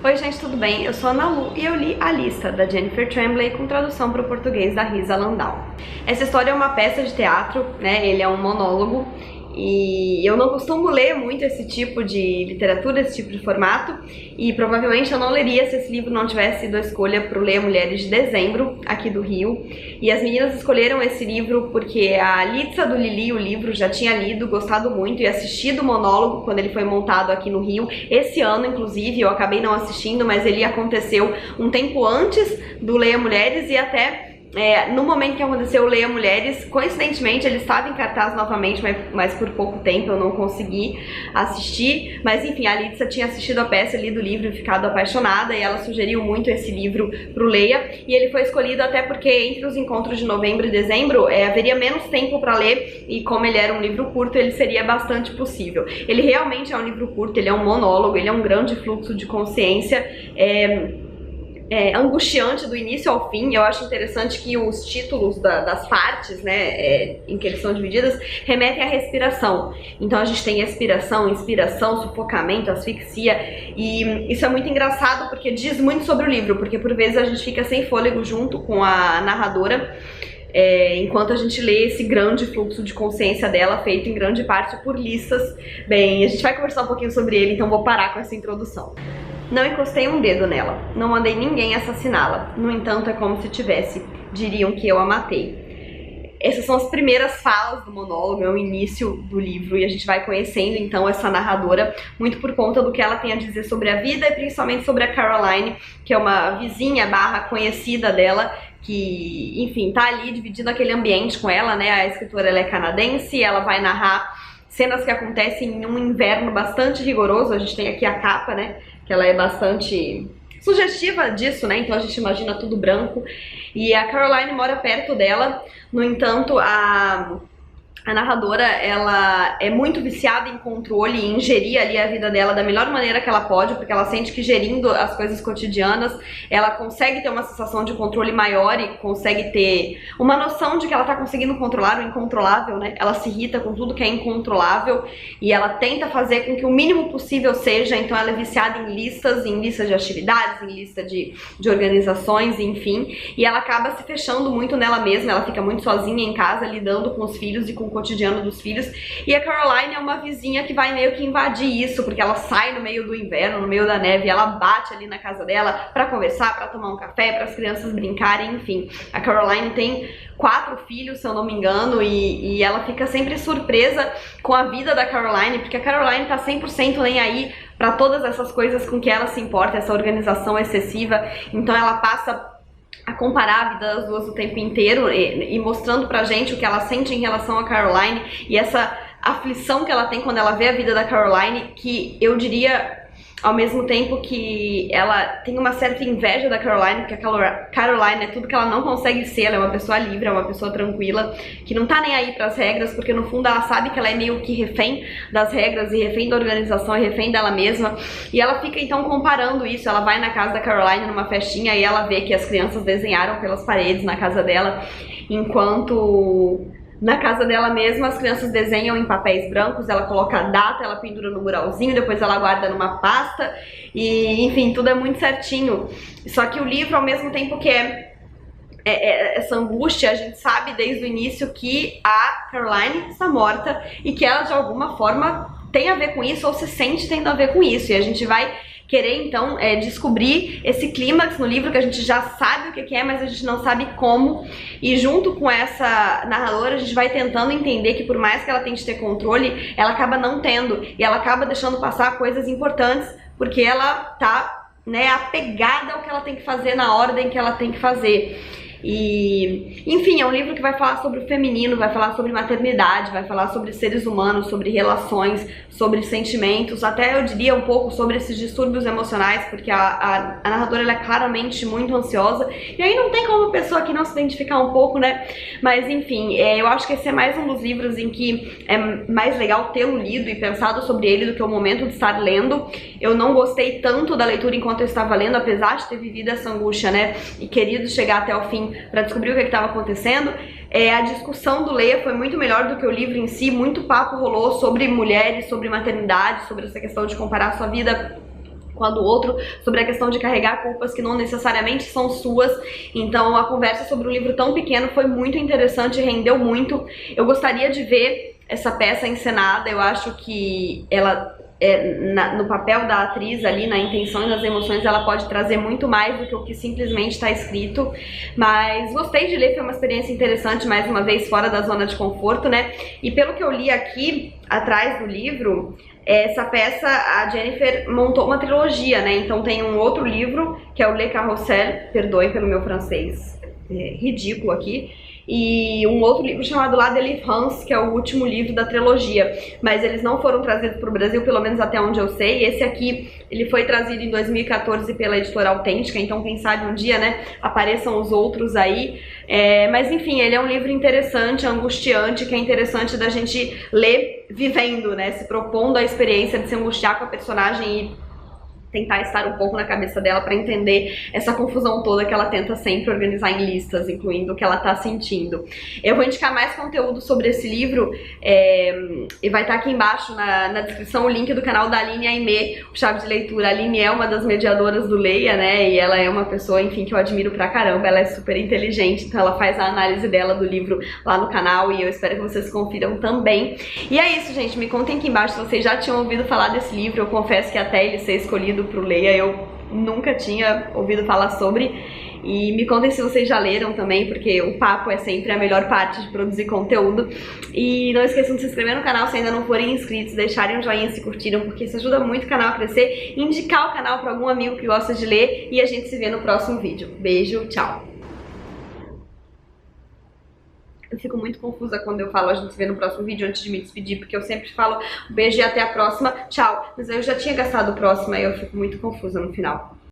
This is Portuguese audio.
Oi gente, tudo bem? Eu sou a Ana Lu e eu li A Lista, da Jennifer Tremblay, com tradução para o português da Risa Landau. Essa história é uma peça de teatro, né? Ele é um monólogo e eu não costumo ler muito esse tipo de literatura, esse tipo de formato, e provavelmente eu não leria se esse livro não tivesse sido a escolha para o Leia Mulheres de dezembro, aqui do Rio. E as meninas escolheram esse livro porque a Litsa do Lili, o livro, já tinha lido, gostado muito e assistido o monólogo quando ele foi montado aqui no Rio. Esse ano, inclusive, eu acabei não assistindo, mas ele aconteceu um tempo antes do Leia Mulheres e até... no momento que aconteceu o Leia Mulheres, coincidentemente ele estava em cartaz novamente, mas por pouco tempo eu não consegui assistir. Mas enfim, a Litsa tinha assistido a peça, lido o livro e ficado apaixonada, e ela sugeriu muito esse livro pro Leia, e ele foi escolhido até porque entre os encontros de novembro e dezembro haveria menos tempo para ler, e como ele era um livro curto, ele seria bastante possível. Ele realmente é um livro curto, ele é um monólogo, ele é um grande fluxo de consciência, angustiante do início ao fim. Eu acho interessante que os títulos das partes, né, em que eles são divididas, remetem à respiração. Então a gente tem expiração, inspiração, sufocamento, asfixia, e isso é muito engraçado porque diz muito sobre o livro, porque por vezes a gente fica sem fôlego junto com a narradora, enquanto a gente lê esse grande fluxo de consciência dela, feito em grande parte por listas. Bem, a gente vai conversar um pouquinho sobre ele, então vou parar com essa introdução. Não encostei um dedo nela, não mandei ninguém assassiná-la, no entanto é como se tivesse, diriam que eu a matei. Essas são as primeiras falas do monólogo, é o início do livro, e a gente vai conhecendo então essa narradora, muito por conta do que ela tem a dizer sobre a vida e principalmente sobre a Caroline, que é uma vizinha / conhecida dela, que, enfim, tá ali dividindo aquele ambiente com ela, né? A escritora, ela é canadense, ela vai narrar cenas que acontecem em um inverno bastante rigoroso. A gente tem aqui a capa, né, que ela é bastante sugestiva disso, né, então a gente imagina tudo branco. E a Caroline mora perto dela, no entanto, a narradora, ela é muito viciada em controle e em gerir ali a vida dela da melhor maneira que ela pode, porque ela sente que gerindo as coisas cotidianas, ela consegue ter uma sensação de controle maior e consegue ter uma noção de que ela tá conseguindo controlar o incontrolável, né? Ela se irrita com tudo que é incontrolável e ela tenta fazer com que o mínimo possível seja, então ela é viciada em listas de atividades, em lista de organizações, enfim, e ela acaba se fechando muito nela mesma, ela fica muito sozinha em casa, lidando com os filhos e com o cotidiano dos filhos, e a Caroline é uma vizinha que vai meio que invadir isso, porque ela sai no meio do inverno, no meio da neve, ela bate ali na casa dela pra conversar, pra tomar um café, para as crianças brincarem, enfim. A Caroline tem 4 filhos, se eu não me engano, e ela fica sempre surpresa com a vida da Caroline, porque a Caroline tá 100% nem aí pra todas essas coisas com que ela se importa, essa organização excessiva. Então ela passa a comparar a vida das duas o tempo inteiro e mostrando pra gente o que ela sente em relação a Caroline e essa aflição que ela tem quando ela vê a vida da Caroline, que eu diria ao mesmo tempo que ela tem uma certa inveja da Caroline, porque a Caroline é tudo que ela não consegue ser. Ela é uma pessoa livre, é uma pessoa tranquila, que não tá nem aí pras regras, porque no fundo ela sabe que ela é meio que refém das regras e refém da organização e refém dela mesma. E ela fica então comparando isso. Ela vai na casa da Caroline numa festinha e ela vê que as crianças desenharam pelas paredes na casa dela, enquanto na casa dela mesma as crianças desenham em papéis brancos. Ela coloca a data, ela pendura no muralzinho, depois ela guarda numa pasta e, enfim, tudo é muito certinho. Só que o livro, ao mesmo tempo que essa angústia, a gente sabe desde o início que a Caroline está morta e que ela de alguma forma tem a ver com isso ou se sente tendo a ver com isso, e a gente vai querer então descobrir esse clímax no livro, que a gente já sabe o que é, mas a gente não sabe como, e junto com essa narradora a gente vai tentando entender que por mais que ela tente ter controle, ela acaba não tendo, e ela acaba deixando passar coisas importantes, porque ela tá, né, apegada ao que ela tem que fazer na ordem que ela tem que fazer. E, enfim, é um livro que vai falar sobre o feminino, vai falar sobre maternidade, vai falar sobre seres humanos, sobre relações, sobre sentimentos, até eu diria um pouco sobre esses distúrbios emocionais, porque a narradora, ela é claramente muito ansiosa, e aí não tem como a pessoa aqui não se identificar um pouco, né? Mas enfim, eu acho que esse é mais um dos livros em que é mais legal tê-lo lido e pensado sobre ele do que o momento de estar lendo. Eu não gostei tanto da leitura enquanto eu estava lendo, apesar de ter vivido essa angústia, né, e querido chegar até o fim para descobrir o que estava acontecendo. A discussão do Leia foi muito melhor do que o livro em si. Muito papo rolou sobre mulheres, sobre maternidade, sobre essa questão de comparar sua vida com a do outro, sobre a questão de carregar culpas que não necessariamente são suas. Então a conversa sobre um livro tão pequeno foi muito interessante, rendeu muito. Eu gostaria de ver essa peça encenada. Eu acho que ela, no papel da atriz ali, na intenção e nas emoções, ela pode trazer muito mais do que o que simplesmente está escrito. Mas gostei de ler, foi uma experiência interessante, mais uma vez fora da zona de conforto, né? E pelo que eu li aqui, atrás do livro, essa peça, a Jennifer montou uma trilogia, né? Então tem um outro livro, que é o Le Carrousel, perdoem pelo meu francês ridículo aqui, e um outro livro chamado La Délivrance, que é o último livro da trilogia, mas eles não foram trazidos para o Brasil, pelo menos até onde eu sei. Esse aqui, ele foi trazido em 2014 pela editora Autêntica, então quem sabe um dia, né, apareçam os outros aí. Mas enfim, ele é um livro interessante, angustiante, que é interessante da gente ler vivendo, né, se propondo a experiência de se angustiar com a personagem e tentar estar um pouco na cabeça dela para entender essa confusão toda que ela tenta sempre organizar em listas, incluindo o que ela tá sentindo. Eu vou indicar mais conteúdo sobre esse livro e vai estar aqui embaixo na descrição o link do canal da Aline Aimé, o Chave de Leitura. A Aline é uma das mediadoras do Leia, né, e ela é uma pessoa, enfim, que eu admiro pra caramba. Ela é super inteligente, então ela faz a análise dela do livro lá no canal e eu espero que vocês confiram também. E é isso, gente, me contem aqui embaixo se vocês já tinham ouvido falar desse livro. Eu confesso que até ele ser escolhido pro Leia eu nunca tinha ouvido falar sobre, e me contem se vocês já leram também, porque o papo é sempre a melhor parte de produzir conteúdo. E não esqueçam de se inscrever no canal se ainda não forem inscritos, deixarem um joinha se curtiram, porque isso ajuda muito o canal a crescer, indicar o canal para algum amigo que gosta de ler, e a gente se vê no próximo vídeo. Beijo, tchau! Eu fico muito confusa quando eu falo a gente se vê no próximo vídeo antes de me despedir, porque eu sempre falo beijo e até a próxima, tchau. Mas eu já tinha gastado o próximo, aí eu fico muito confusa no final.